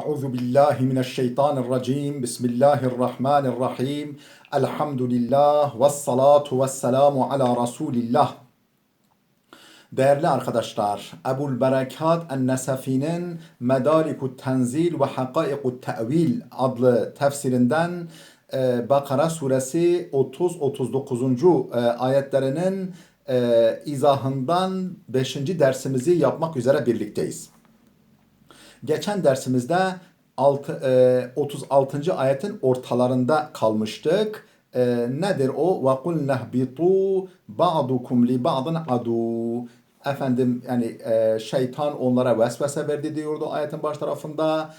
Euzu billahi mineşşeytanirracim. Bismillahirrahmanirrahim. Elhamdülillah ve salatu ve selamu ala Resulillah. Değerli arkadaşlar, Ebul Berekat en-Nesefi'nin Medalikut Tenzil ve Hakaikut Te'vil adlı tefsirinden Bakara suresi 30-39. Ayetlerinin izahından 5. dersimizi yapmak üzere birlikteyiz. Geçen dersimizde 36. ayetin ortalarında kalmıştık. Nedir o? وَقُلْ نَهْبِطُوا بَعْضُكُمْ لِبَعْضٍ عَدُوٌ. Efendim yani şeytan onlara vesvese verdi diyordu ayetin baş tarafında.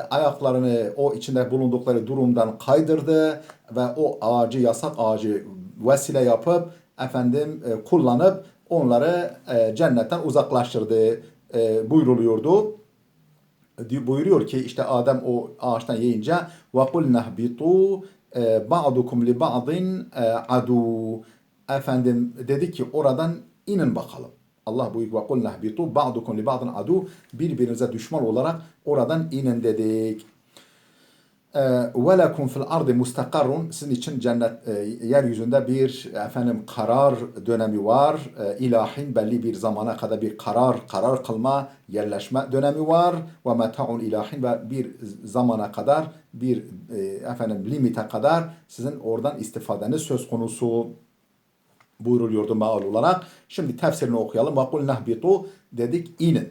Ayaklarını o içinde bulundukları durumdan kaydırdı ve o ağacı, yasak ağacı vesile yapıp kullanıp onları cennetten uzaklaştırdı buyruluyordu. Buyuruyor ki işte Adem o ağaçtan yiyince وَقُلْ نَهْبِطُوا بَعْضُكُمْ لِبَعْضٍ عَدُوٌ. Dedi ki oradan inin bakalım. Allah buyuruyor وَقُلْ نَهْبِطُوا بَعْضُكُمْ لِبَعْضٍ عَدُوٌ. Birbirinize düşman olarak oradan inin dedik. وَلَكُمْ فِي الْأَرْضِ مُسْتَقَرٌ. Sizin için yeryüzünde bir karar dönemi var. İlahin belli bir zamana kadar bir karar kılma, yerleşme dönemi var. وَمَتَعُنْ ilahin ve bir zamana kadar bir limite kadar sizin oradan istifadeniz söz konusu buyruluyordu meal olarak. Şimdi tefsirini okuyalım. وَقُلْ نَهْبِطُوا dedik inin.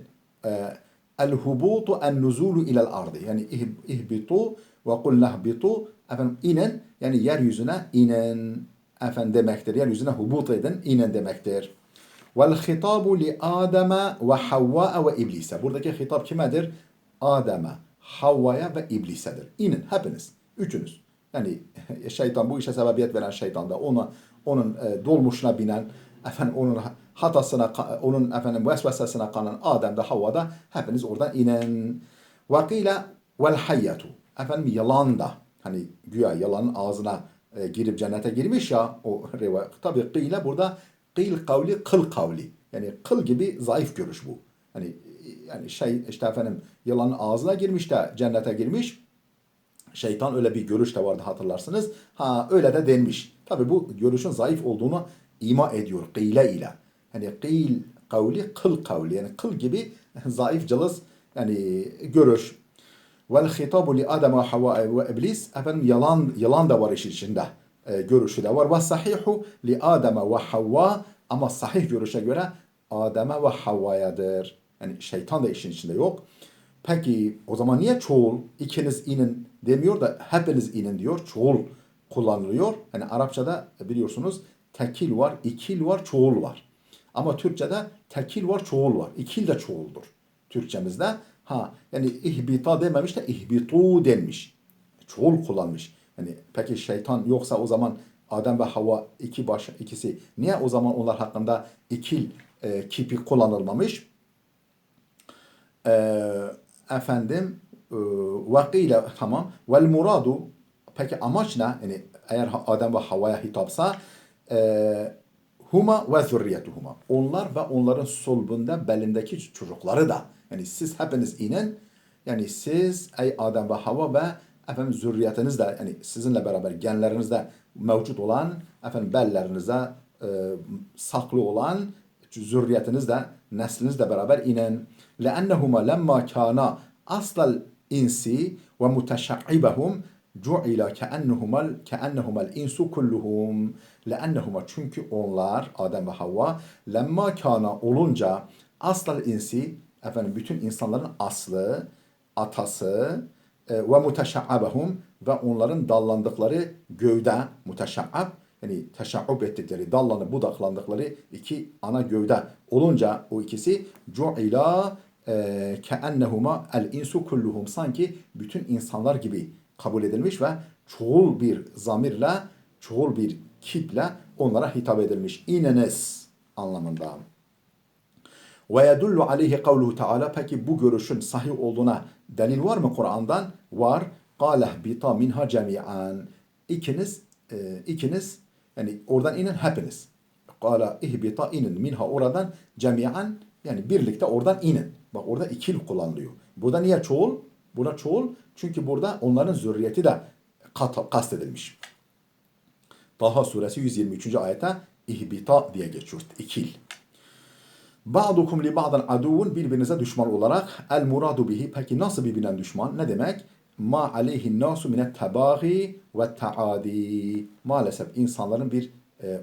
El-hubutu en-nuzulu ilel ardı. Yani ihbitu ve kul nahbitu inin yani yeryüzüne inin demektir. Yeryüzüne hubut edin, inin demektir. Vel hitabu li Adem'e ve Havva ve İblis'e. Buradaki hitap kimedir? Adem'e, Havva'ya ve İblis'edir. İnin hepiniz, üçünüz. Yani şeytan bu işe sebebiyet veren şeytan da onun dolmuşuna binen onun hatasına, onun vesvesesine kalan Adem'de, Havva'da hepiniz oradan inin. Vakile vel hayyetu. Yalan da hani güya yalanın ağzına girip cennete girmiş ya o rivayet. Tabi kıyle burada kıl kavli, kıl kavli. Yani kıl gibi zayıf görüş bu. Yani yalanın ağzına girmiş de cennete girmiş. Şeytan öyle bir görüş de vardı hatırlarsınız. Öyle de denmiş. Tabi bu görüşün zayıf olduğunu ima ediyor kıyle ile. Hani kıl kavli, kıl kavli. Yani kıl gibi zayıf cılız yani görüş. Vel hitabu li Adem ve Havva ve İblis. Yalan da var işin içinde. Görüşü de var. Ve sahihu li Adem ve Havva. Ama sahih görüşe göre Adem'e ve Havva'yadır. Yani şeytan da işin içinde yok. Peki o zaman niye çoğul ikiniz inin demiyor da hepiniz inin diyor. Çoğul kullanılıyor. Yani Arapçada biliyorsunuz tekil var, ikil var, çoğul var. Ama Türkçede tekil var, çoğul var. İkil de çoğuldur Türkçemizde. Yani ihbita dememiş de ihbitu denmiş. Çoğul kullanmış. Yani peki şeytan yoksa o zaman Adem ve Havva ikisi niye o zaman onlar hakkında ikil kipi kullanılmamış? Vakile tamam. Vel muradu peki amaç ne? Yani eğer Adem ve Havva'ya hitapsa huma ve zürriyetuhuma. Onlar ve onların sulbunda belindeki çocukları da. Yani siz hepiniz inin. Yani siz ey Adem ve Havva ve zürriyetiniz de yani sizinle beraber genlerinizde mevcut olan bellerinizde saklı olan zürriyetinizle neslinizle beraber inen. لأنهما لما كانا أصل الإنس ومتشعبهم جعل كأنهما الإنس كلهم. لأنهما çünkü onlar Adem ve Havva lemma kana olunca asıl insi bütün insanların aslı, atası ve muteşabbahum ve onların dallandıkları gövde muteşabbab yani teşabbüp ettikleri, dallanıp budaklandıkları iki ana gövde olunca o ikisi cu'ila keennehuma el insu kulluhum sanki bütün insanlar gibi kabul edilmiş ve çoğul bir zamirle, çoğul bir kiple onlara hitap edilmiş. İneniz anlamında. Ve yedullu aleyhi kavluhu teala. Peki bu görüşün sahih olduğuna delil var mı Kur'an'dan? Var. Kâleh bita minha cemi'an. İkiniz yani oradan inin hepiniz. Kâle ihbita inin minha oradan cemi'an yani birlikte oradan inin. Bak orada ikil kullanılıyor. Burada niye çoğul? Buna çoğul çünkü burada onların zürriyeti de kastedilmiş. Taha suresi 123. ayete ihbita diye geçiyor. İkil. Ba'dukum li ba'dan aduvun birbirinize düşman olarak el muradu bihi. Peki nasıl birbirine düşman? Ne demek? Ma aleyhin nasu minet tabagi ve taadi. Maalesef insanların bir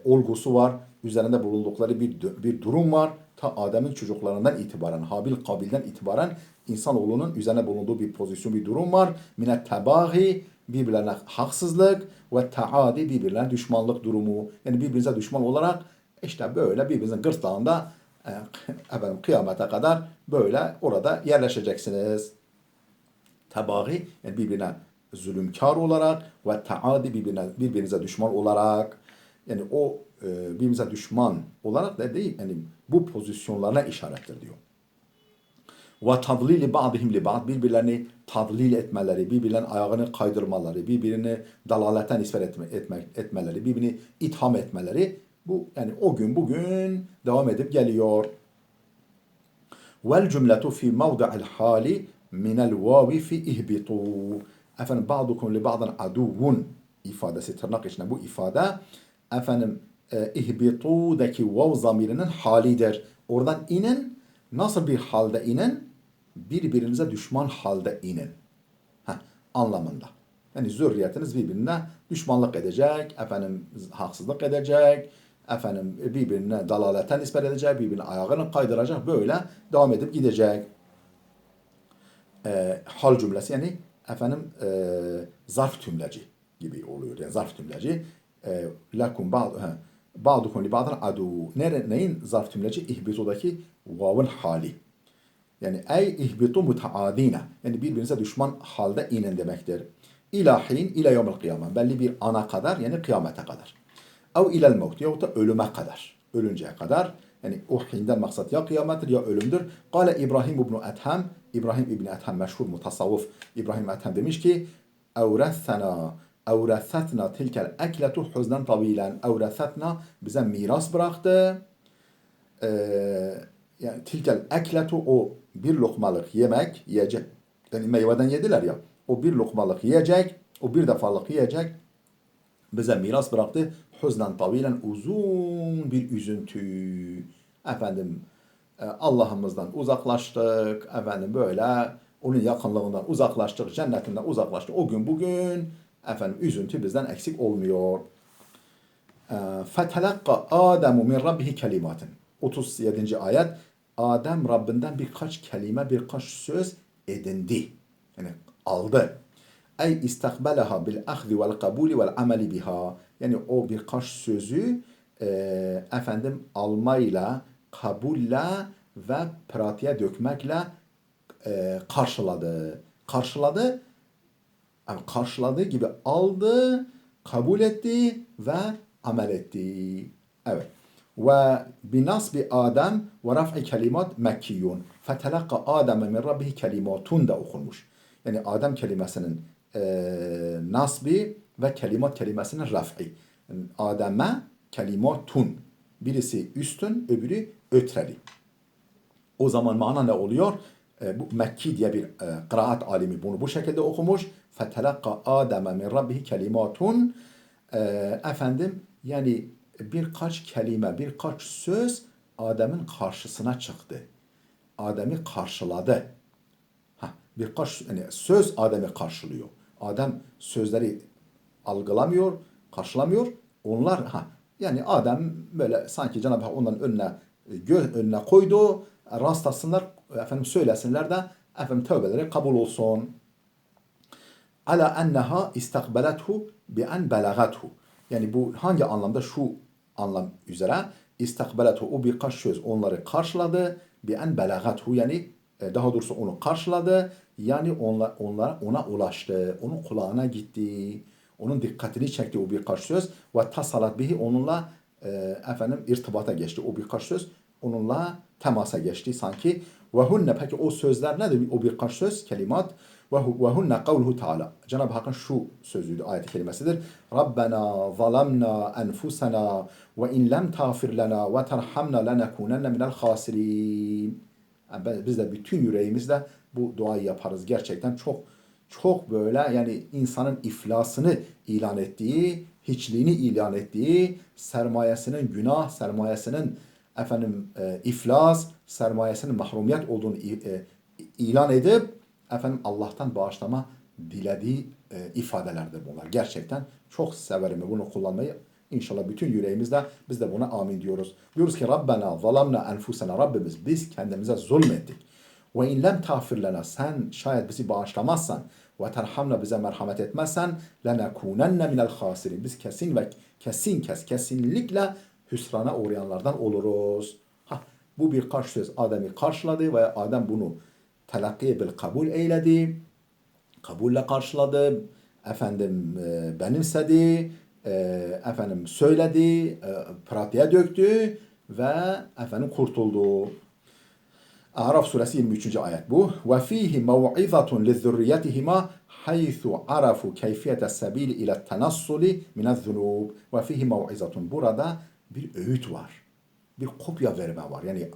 olgusu var. Üzerinde bulundukları bir durum var. Ta Adem'in çocuklarından itibaren, Habil Kabil'den itibaren insanoğlunun üzerine bulunduğu bir pozisyon, bir durum var. Minet tabagi, birbirlerine haksızlık ve taadi, birbirlerine düşmanlık durumu. Yani birbirinize düşman olarak işte böyle birbirinizin gırtlağında kıyamete kadar böyle orada yerleşeceksiniz. Tebagi yani birbirine zulümkar olarak ve taadi birbirinize düşman olarak yani o birbirinize düşman olarak da değil yani bu pozisyonlarına işarettir diyor. Ve tadlili ba'dihim li ba'd birbirlerini tadlil etmeleri, birbirlerinin ayağını kaydırmaları, birbirini dalalete nispet etmeleri, birbirini itham etmeleri bu yani o gün bugün devam edip geliyor. Vel cümletu fi mevdi'il hali minel vavi fi ihbitu. Efendim ba'dukum li ba'dan aduvun ifadesi tırnak içinde bu ifade efendim ihbitu'daki vav zamirinin halidir. Oradan inin nasıl bir halde inin? Birbirinize düşman halde inin. Anlamında. Yani zürriyetiniz birbirine düşmanlık edecek, efendim haksızlık edecek, efendim birbirine dalalete nispet edecek, birbirine ayağını kaydıracak, böyle devam edip gidecek. Hal cümlesi yani efendim zarf tümleci gibi oluyor. Yani zarf tümleci. Lakum ba'dukum li ba'dan adu. Neyin zarf tümleci? İhbitu'daki vav'ın hali. Yani ey ihbitu mutaadine. Yani birbirinize düşman halde inin demektir. İlahin ila yevmil kıyame. Belli bir ana kadar yani kıyamete kadar. Ev ilel mevt yahut da ölüme kadar. Ölünceye kadar. Yani o hinden maksat ya kıyamettir ya ölümdür. Kale İbrahim ibn Ethem. İbrahim ibn Ethem meşhur mutasavvuf. İbrahim Ethem demiş ki Evrethetna tilkel ekletu huznen tabilen. Evrethetna bize miras bıraktı. Yani tilkel ekletu o bir lokmalık yemek yiyecek. Yani meyveden yediler ya. O bir lokmalık yiyecek. O bir defalık yiyecek. Bize miras bıraktı. Huznen tabilen uzun bir üzüntü. Efendim Allah'ımızdan uzaklaştık. Efendim böyle onun yakınlığından uzaklaştık. Cennetinden uzaklaştık. O gün bugün efendim üzüntü bizden eksik olmuyor. Fetelakka Ademu min rabbihi kelimatin. 37. ayet. Adem Rabbinden birkaç kelime, birkaç söz edindi. Yani aldı. Ey istakbalaha bil ahzi vel kabuli vel ameli biha. Yani o birkaç sözü efendim almayla, kabulle ve pratiğe dökmekle karşıladı. Karşıladı, yani karşıladığı gibi aldı, kabul etti ve amel etti. Evet. Ve binasbi Adem ve raf'i kelimat Mekkiyun. Fetelakka Adem min rabbihi kelimatun da okunmuş. Yani Adem kelimesinin nasbi ve kelimat kelimesinin raf'i. Yani Adem'e kelimatun. Birisi üstün, öbürü ötreli. O zaman mana ne oluyor? Bu Mekki diye bir kıraat alimi bunu bu şekilde okumuş. Fetelakka Adem'e min rabbihi kelimatun. Efendim yani birkaç kelime, birkaç söz Adem'in karşısına çıktı. Adem'i karşıladı. Birkaç yani söz Adem'i karşılıyor. Adem sözleri algılamıyor, karşılamıyor. Onlar yani Adem böyle sanki Cenab-ı Hak onların önüne koydu. Rastlasınlar, efendim söylesinler de efendim tövbeleri kabul olsun. Ala enneha istakbelethu bi en belagathu. Yani bu hangi anlamda? Şu anlam üzere istakbelethu o birkaç söz onları karşıladı. Bi en belagathu yani daha doğrusu onu karşıladı. Yani ona ulaştı. Onun kulağına gitti. Onun dikkatini çekti o birkaç söz ve tasalat bihi onunla efendim irtibata geçti. O birkaç söz onunla temasa geçti sanki. Ve hunne peki o sözler nedir? O birkaç söz, kelimat. Ve hunne kavluhu Teala. Cenab-ı Hakk'ın şu sözüydü, ayet-i kerimesidir. Rabbena zalamna enfusena ve in lem tağfir lana ve terhamna lenekunenne minel khasirin. Biz de bütün yüreğimizle bu duayı yaparız. Gerçekten çok çok böyle yani insanın iflasını ilan ettiği, hiçliğini ilan ettiği, sermayesinin günah, sermayesinin iflas, sermayesinin mahrumiyet olduğunu ilan edip Allah'tan bağışlama dilediği ifadelerdir bunlar. Gerçekten çok severim bunu kullanmayı. İnşallah bütün yüreğimizle biz de buna amin diyoruz. Diyoruz ki Rabbena zalamna enfusena, Rabbimiz biz kendimize zulmettik. Ve in lem tağfir lena, sen şayet bizi bağışlamazsan ve terhamna, bize merhamet etmezsen, lenekunenne minel hasirin, biz kesinlikle hüsrana uğrayanlardan oluruz. Bu birkaç söz Adem'i karşıladı ve Adem bunu telakki bil kabul eyledi. Kabulle karşıladı. Benimsedi. Söyledi. Pratiğe döktü ve kurtuldu. Araf suresi 23. ayet bu. Ve fihi mev'izatun lizzurriyetihima haythu arafu keyfiyete sebil ile tenassuli minezzunub. Ve fihi mev'izatun. Burada bir öğüt var. Bir kopya verme var. Yani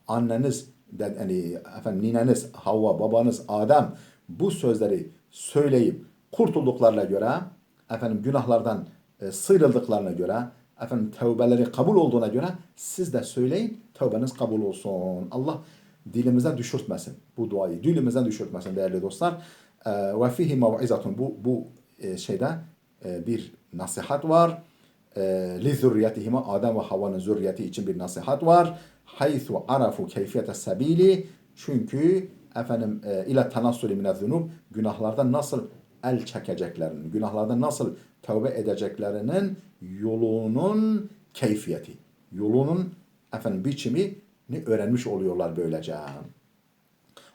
anneniz, nineniz Havva, babanız Adem bu sözleri söyleyip kurtulduklarına göre, günahlardan sıyrıldıklarına göre, tevbeleri kabul olduğuna göre siz de söyleyin, tevbeniz kabul olsun. Allah dilimizden düşürtmesin bu duayı. Dilimizden düşürtmesin değerli dostlar. Ve fihi mev'izatun, bu şeyde bir nasihat var. Li zürriyetihime, Adem ve Havva'nın zürriyeti için bir nasihat var. Haythu arafu keyfiyete sebili, çünkü ile tenassuli minezzunub, günahlardan nasıl el çekeceklerinin, günahlardan nasıl tövbe edeceklerinin yolunun keyfiyeti, yolunun biçimini öğrenmiş oluyorlar böylece.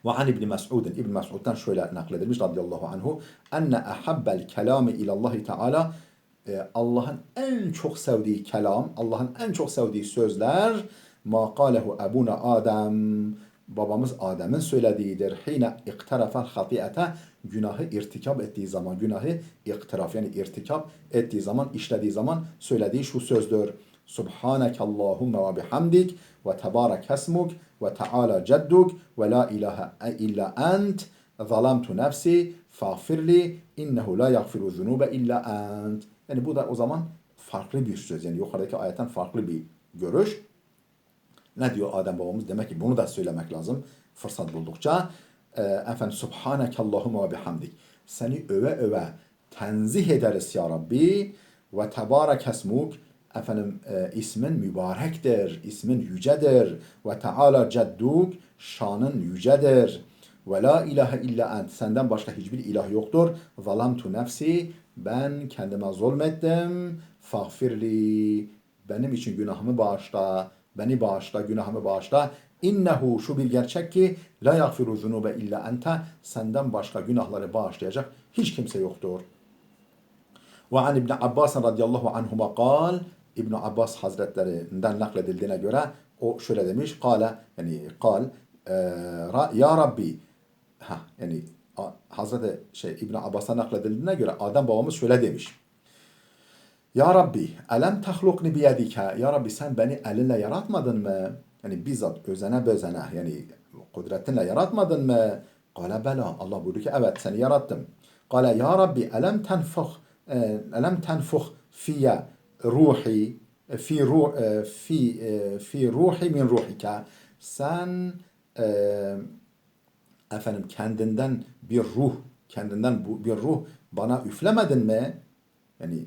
Ve an İbn Mes'ud, İbn Mes'ud'dan şöyle nakledilmiş radıyallahu anhu, enne ahabbel kelami ilallahi teala, Allah'ın en çok sevdiği kelam, Allah'ın en çok sevdiği sözler, ma kâlehu ebuna Adem, babamız Adem'in söylediğidir. Hine iktarafel hatiyete, günahı irtikap ettiği zaman, günahı iktiraf yani irtikap ettiği zaman, işlediği zaman söylediği şu sözdür. Subhaneke Allahümme ve bihamdik ve tebarek esmuk ve teala cedduk ve la ilahe illa ent zalamtu nefsi fağfirli innehu la yagfiru zunube illa ent. Yani bu da o zaman farklı bir söz. Yani yukarıdaki ayetten farklı bir görüş. Ne diyor Adem babamız? Demek ki bunu da söylemek lazım fırsat buldukça. Subhaneke Allahümme ve bihamdik. Seni öve öve tenzih ederiz ya Rabbi. Ve tebarek esmuk. İsmin mübarektir, ismin yücedir. Ve teala cedduk, şanın yücedir. Ve la ilahe illa ent, senden başka hiçbir ilah yoktur. Zalamtu nefsi, ben kendime zulmettim. Fağfirli, benim için günahımı bağışla. Beni bağışla, günahımı bağışla. İnnehu, şu bir gerçek ki la yagfiru zunube illa ente, senden başka günahları bağışlayacak hiç kimse yoktur. Ve an İbn Abbas radıyallahu anhuma kal, İbn Abbas Hazretlerinden nakledildiğine göre o şöyle demiş. Kale, yani kal, ya Rabbi, yani Hazreti İbn Abbas'a nakledildiğine göre Adem babamız şöyle demiş. Ya Rabbi, elem tahlukni biyedike, ya Rabbi sen beni elinle yaratmadın mı? Yani bizzat özene bezene, yani kudretinle yaratmadın mı? Kale bela, Allah buyurdu ki evet seni yarattım. Kale ya Rabbi, elem tenfuh fiyye ruhi, fi ruhi min ruhike. Sen kendinden bir ruh bana üflemedin mi? Yani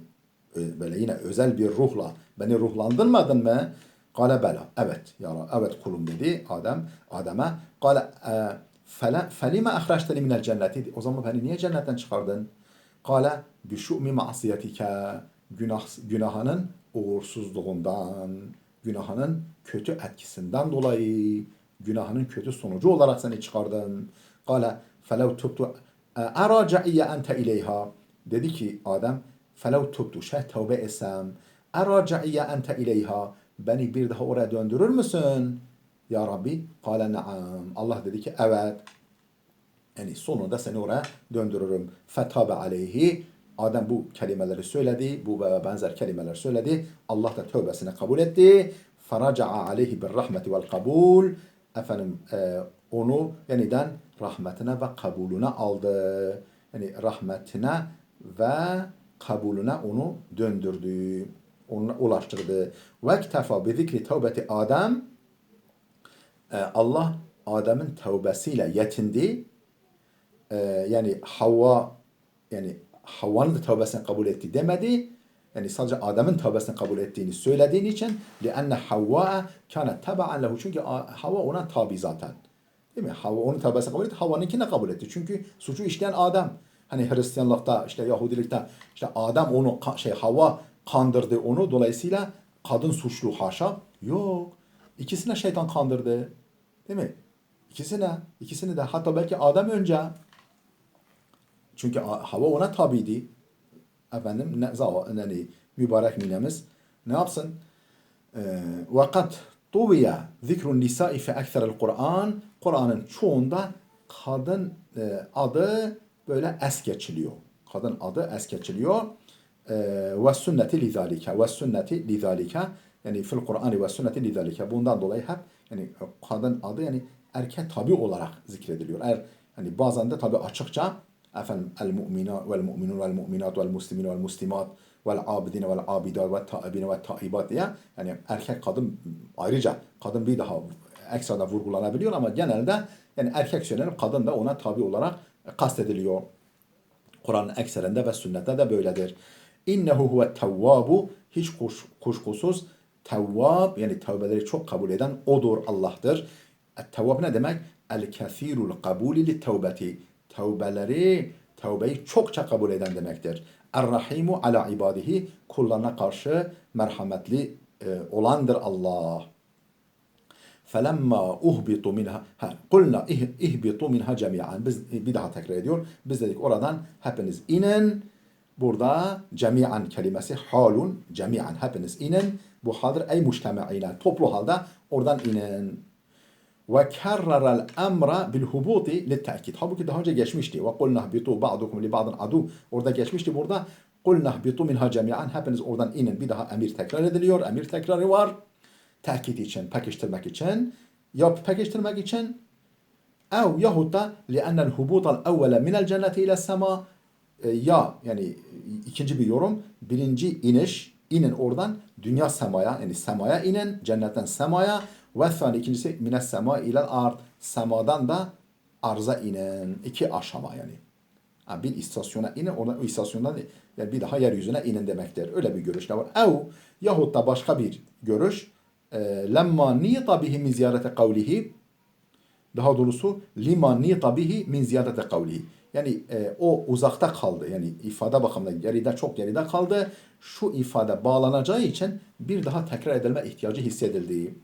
böyle yine özel bir ruhla beni ruhlandırmadın mı? Kale bela. Evet ya Rabbi, evet kulum dedi Adem'e. Kale felime ahraçteni minel cenneti. O zaman beni niye cennetten çıkardın? Kale bi şu'mi ma'siyetike. Günahının uğursuzluğundan, günahının kötü etkisinden dolayı, günahının kötü sonucu olarak seni çıkardım. Kale felev tubtu araciye ente ileyha. Dedi ki Adem, felev tubtu, tevbe etsem, araciye ente ileyha, beni bir daha oraya döndürür müsün? Ya Rabbi, kale naam. Allah dedi ki evet. Yani sonunda seni oraya döndürürüm. Fetabe aleyhi. Adem bu kelimeleri söyledi. Bu ve benzer kelimeler söyledi. Allah da tövbesini kabul etti. Feraca'a aleyhi bir rahmeti vel kabul. onu yeniden rahmetine ve kabulüne aldı. Yani rahmetine ve kabulüne onu döndürdü. Ona ulaştırdı. Ve iktefa bi zikri tevbeti Adem. Allah Adem'in tevbesiyle yetindi. Yani Havva'nın da tövbesini kabul etti demedi. Yani sadece Adem'in tövbesini kabul ettiğini söylediğin için لأن Havva كانت تبعا له. Çünkü Havva ona tabi zaten. Değil mi? Havva onun tövbesini kabul etti. Havva'nınkini de kabul etti. Çünkü suçu işleyen Adem. Hani Hristiyanlıkta, işte Yahudilikte, işte Adem onu Havva kandırdı onu. Dolayısıyla kadın suçlu, haşa. Yok. İkisine şeytan kandırdı. Değil mi? İkisini de. Hatta belki Adem önce. Çünkü Havva ona tabiydi. Efendim yani mübarek ninemiz ne yapsın? Vakat tuviya zikrun nisa'i fe ekserel Kur'an. Kur'an'ın çoğunda kadın adı böyle es geçiliyor. Kadın adı es geçiliyor. Ve sünneti lizalike. Ve sünneti lizalike. Yani fil Kur'an ve sünneti lizalike. Bundan dolayı hep yani kadın adı yani erkek tabi olarak zikrediliyor. Eğer hani bazen de tabi açıkça efendim el mu'mina vel mu'minun vel mu'minat vel muslimin vel muslimat vel abidine vel abidat vel taibine vel taibat diye yani erkek kadın ayrıca kadın bir daha ekstra vurgulanabiliyor ama genelde yani erkek söylenip kadın da ona tabi olarak kastediliyor. Kur'an'ın ekserinde ve sünnette de böyledir. İnnehu huve tevvabu, hiç kuşkusuz tevvab yani tevbeleri çok kabul eden odur, Allah'tır. Tevvab ne demek? El kesirul kabuli li tevbeti. Tevbeyi çokça kabul eden demektir. Er-Rahimu ala ibadihi, kullarına karşı merhametli olandır Allah. فَلَمَّا اُهْبِطُوا مِنْهَا قُلْنَا اِهْبِطُوا مِنْهَا جَمِيعًا. Biz bir daha tekrar ediyor. Biz dedik oradan hepiniz inin. Burada cemi'an kelimesi halun, cemi'an hepiniz inin. Bu haldir ey mujtemi'ine, toplu halde oradan inin. Ve kerrerel emra bil hubuti litta'kid. Halbuki daha önce geçmişti. Ve kulna ihbitu ba'dukum li ba'din adu. Orada geçmişti. Burada kulna ihbitu minha cemi'an. Hepiniz oradan inin. Bir daha emir tekrar ediliyor. Emir tekrarı var. Tekit için, pekiştirmek için. Ya pekiştirmek için yahut da li'ennel hubutal evvele minel cenneti ile sema. Ya yani ikinci bir yorum. Birinci inin oradan dünya semaya yani semaya inin. Cennetten semaya. Ve thani ikincisi mines sema ile ard. Semadan da arza inen. İki aşama yani. Bir istasyona inin. O istasyondan yani bir daha yeryüzüne inin demektir. Öyle bir görüş de var. Yahut da başka bir görüş. Lemma nita bihi min ziyarete kavlihi. Daha doğrusu lima nita bihi min ziyarete kavlihi. Yani o uzakta kaldı. Yani ifade bakımından çok geride kaldı. Şu ifade bağlanacağı için bir daha tekrar edilme ihtiyacı hissedildi.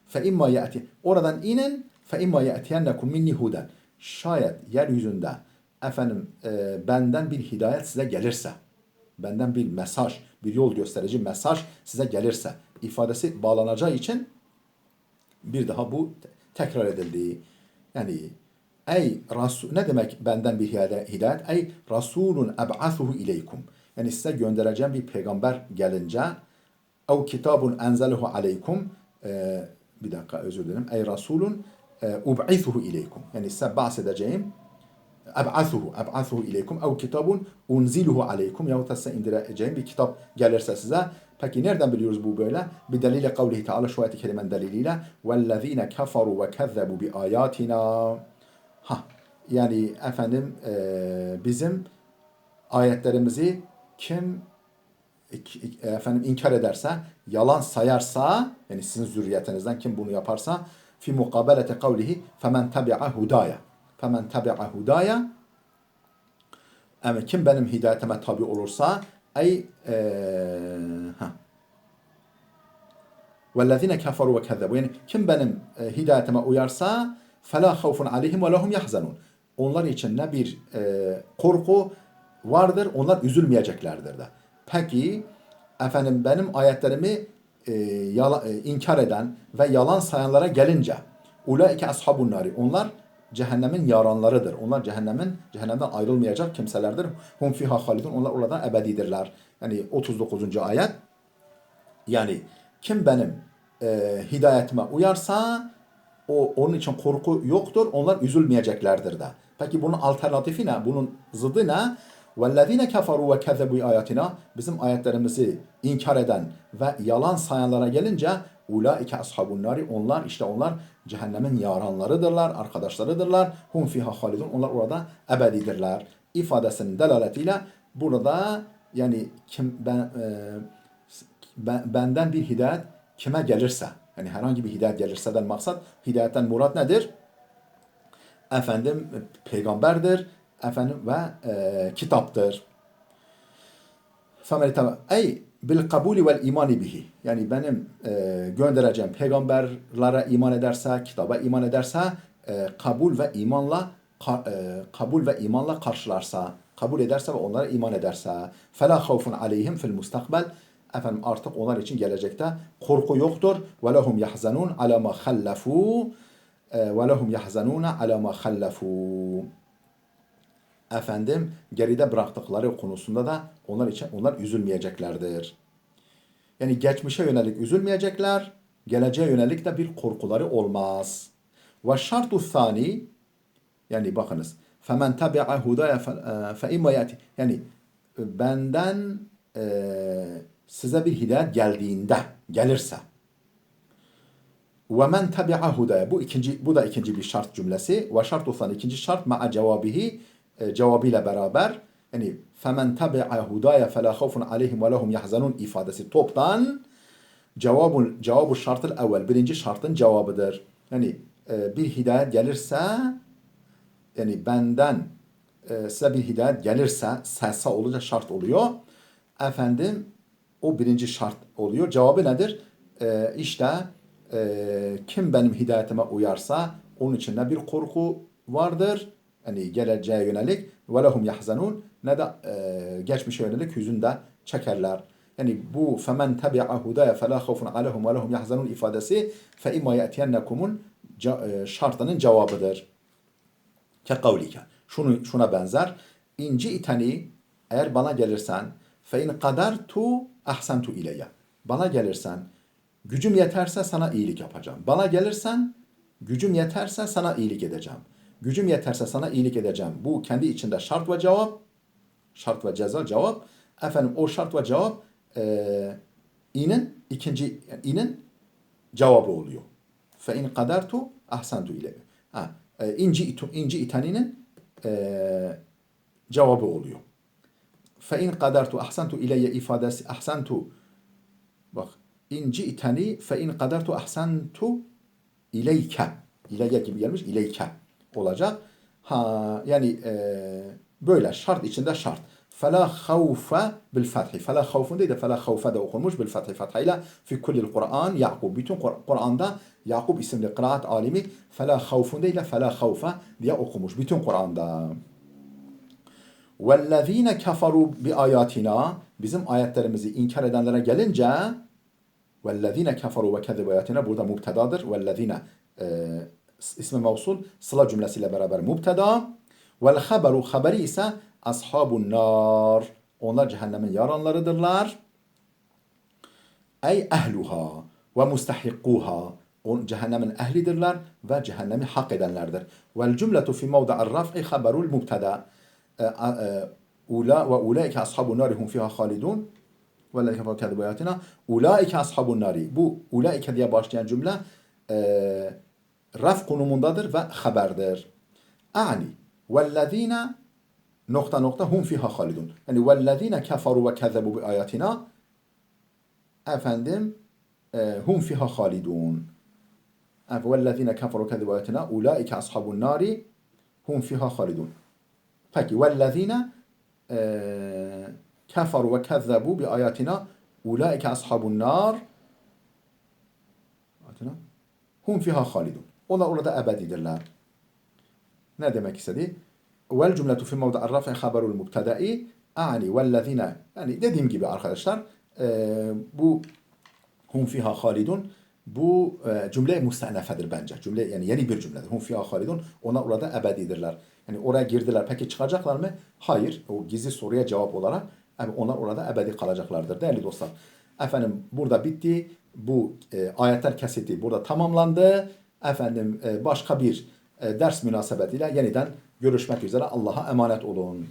Fe imma ya'ti. Oradan inin. Fe imma ya'tiyennekum minni huden. Şayet yeryüzünde benden bir hidayet size gelirse, benden bir mesaj, bir yol gösterici mesaj size gelirse ifadesi bağlanacağı için bir daha bu tekrar edildi. Yani ey Rasul, ne demek benden bir hidayet? Ey Rasulun eb'athuhu ileykum. Yani size göndereceğim bir peygamber gelince ev kitabun enzeluhu aleykum. Bir dakika özür dilerim. Ey Rasulun ub'ithuhu ileykum. Yani size bahsedeceğim eb'athuhu ileykum ev kitabun unziluhu aleykum yahut da size indireceğim bir kitap gelirse size. Peki nereden biliyoruz bu böyle? Bir delile kavlihi Teala, şu ayet-i kerimenin deliliyle وَالَّذ۪ينَ كَفَرُوا وَكَذَّبُوا بِآيَاتِنَا. Yani bizim ayetlerimizi kim inkar ederse, yalan sayarsa, yani sizin zürriyetinizden kim bunu yaparsa, fi mukabelete kavlihi femen tabi'a hudaya. Femen tabi'a hudaya. Yani kim benim hidayetime tabi olursa, وَالَّذِينَ كَفَرُوا وَكَذَّبُوا. Yani kim benim hidayetime uyarsa فَلَا خَوْفٌ عَلَيْهِمْ وَلَهُمْ يَحْزَنُونَ. Onlar için ne bir korku vardır, onlar üzülmeyeceklerdir de. Peki benim ayetlerimi inkar eden ve yalan sayanlara gelince ulaike ashabun nari. Onlar cehennemin yaranlarıdır. Onlar cehennemden ayrılmayacak kimselerdir. Hum fiha halidun. Onlar orada ebedidirler. Yani 39. ayet. Yani kim benim hidayetime uyarsa Onun için korku yoktur. Onlar üzülmeyeceklerdir de. Peki bunun alternatifi ne? Bunun zıddı ne? وَالَّذ۪ينَ كَفَرُوا وَكَذَّبُوا آيَاتِنَا Bizim ayetlerimizi inkar eden ve yalan sayanlara gelince ulaike ashabun nari onlar cehennemin yaranlarıdırlar, arkadaşlarıdırlar. Hum fiha halidun onlar orada ebedidirler. İfadesinin delaletiyle burada yani benden bir hidayet kime gelirse yani herhangi bir hidayet gelirse'den maksat hidayetten murat nedir? Efendim peygamberdir efendim ve kitaptır. Ey bil kabuli vel imani bihi. Yani benim göndereceğim peygamberlere iman ederse, kitaba iman ederse kabul ve imanla karşılarsa, kabul ederse ve onlara iman ederse fela havfun aleyhim fil mustakbel. Efendim artık onlar için gelecekte korku yoktur. Ve lehum yahzanun ala ma hallafu ve lehum yahzanuna ala ma hallafu. Efendim geride bıraktıkları konusunda da onlar üzülmeyeceklerdir. Yani geçmişe yönelik üzülmeyecekler, geleceğe yönelik de bir korkuları olmaz. Ve şartu thani yani bakınız femen tabi'a hudaya fe imma yati yani benden size bir hidayet gelirse ve men tabi'a hudaya bu da ikinci bir şart cümlesi ve şartu thani ikinci şart ma'a cevabihi cevabıyla beraber yani femen tabi'a hudaya fela havfun aleyhim ve lehum yahzanun ifadesi toptan cevabu şartıl evvel birinci şartın cevabıdır. Yani bir hidayet gelirse yani benden size bir hidayet gelirse sessa olunca şart oluyor. Efendim o birinci şart oluyor. Cevabı nedir? İşte kim benim hidayetime uyarsa onun içinde bir korku vardır. Yani geleceğe yönelik ve lehum yahzanun ne de geçmişe yönelik hüzün de çekerler. Yani bu femen tabi'a hudaya fela havfun aleyhim ve lehum yahzanun ifadesi fe imma ya'tiyennekumun şartının cevabıdır. Ke kavlike. Şuna benzer. İnci iteni eğer bana gelirsen fe in kadartu ahsentu ileyye. Bana gelirsen gücüm yeterse sana iyilik yapacağım. Bana gelirsen gücüm yeterse sana iyilik edeceğim. Gücüm yeterse sana iyilik edeceğim. Bu kendi içinde şart ve cevap. Şart ve ceza cevap. Efendim o şart ve cevap inin cevabı oluyor. Fe in kadartu ahsentu ileyye. İnci itaninin cevabı oluyor. Fe in kadartu ahsentu ileyye ifadesi ahsentu bak inci itani fe in kadartu ahsentu ileyke ileyke gibi gelmiş ileyke olacak. Yani böyle şart içinde şart. Fela havfe bil fethi. Fela havfun değil de fela havfe de okunmuş bil fethi fethayla fi kullil Kur'an Yakub. Bütün Kur'an'da Yakub isimli kıraat alimi fela havfun değil de fela havfe diye okumuş. Bütün Kur'an'da. وَالَّذ۪ينَ كَفَرُوا بِآيَاتِنَا Bizim ayetlerimizi inkar edenlere gelince وَالَّذ۪ينَ كَفَرُوا وَكَذِبُوا آيَاتِنَا burada mubtedadır. وَالَّذ۪ينَ ismi mevsul sıla cümlesiyle beraber mubteda. وَالْخَبَرُ haberi ise ashabun nar. Onlar cehennemin yaranlarıdırlar. Ey ehluha ve mustahikkuha. Cehennemin ehlidirler ve cehennemi hak edenlerdir. Vel cümletu fi mevda'ar raf'i haberul mubtada. Ulaike ashabun nari hum fiha halidun. Vellezine keferu kezzebû âyatina. Ulaike ashabun nari. Bu ulaike diye başlayan cümle raf konumundadır ve haberdir. Ani vellezine hum fiha halidun. Yani vellezine keferu ve kezzebû bi âyatina efendim hum fiha halidun. Vellezine keferu kezzebû âyatina ulaike ashabun nari hum fiha halidun. Peki vellezine keferu ve kezzebu bi ayatina ulaike ashabun nar hum fiha halidun. Onlar orada ebedidirler. Ne demek istedi? Vel cümletu fi mevda'ar raf'i haberul mubtada'i a'ni vellezine yani dediğim gibi arkadaşlar bu hum fiha halidun bu cümle müstenefedir bence. Cümle yani yeni bir cümledir. Hum fiha halidun. Onlar orada ebedidirler. Yani oraya girdiler. Peki çıkacaklar mı? Hayır. O gizli soruya cevap olarak onlar orada ebedi kalacaklardır. Değerli dostlar. Efendim burada bitti. Bu ayetler kesiti burada tamamlandı. Efendim başka bir ders münasebetiyle yeniden görüşmek üzere. Allah'a emanet olun.